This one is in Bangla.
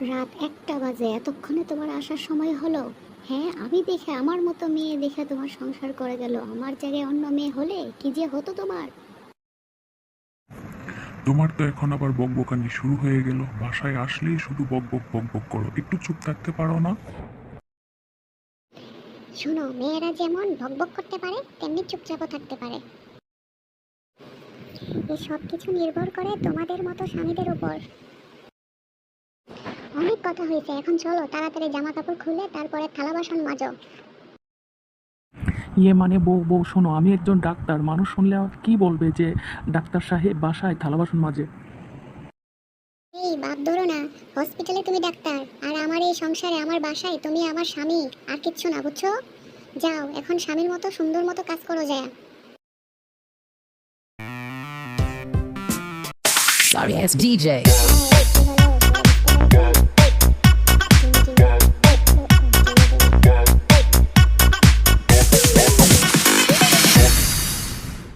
রাত 1টা বাজে, এতক্ষণে তোমার আসার সময় হলো? হ্যাঁ, আমি দেখে আমার মতো মেয়ে দেখে তোমার সংসার করে গেল, আমার জায়গায় অন্য মেয়ে হলে কি যে হতো তোমার। তোমার তো এখন আবার বকবকানি শুরু হয়ে গেল, বাসায় আসলেই শুধু বকবক বকবক করো, একটু চুপ থাকতে পারো না? শোনো, মেয়েরা যেমন ভকভক করতে পারে তেমনি চুপচাপও থাকতে পারে। এই সব কিছু নির্ভর করে তোমাদের মতো স্বামীদের উপর। অনেক কথা হয়েছে, এখন চলো তাড়াতাড়ি জামা কাপড় খুলে তারপরে থালা বাসন মাজো। ইয়ে মানে বউ বউ শোনো, আমি একজন ডাক্তার, মানুষ শুনলে কি বলবে যে ডাক্তার সাহেব বাসায় থালা বাসন মাজে। এই বাপ ধরো না, হসপিটালে তুমি ডাক্তার আর আমার এই সংসারে আমার বাসায় তুমি আমার স্বামী, আর কিচ্ছু না, বুঝছো? যাও এখন স্বামীর মতো সুন্দর মতো কাজ করো যায়। Sorry ass DJ.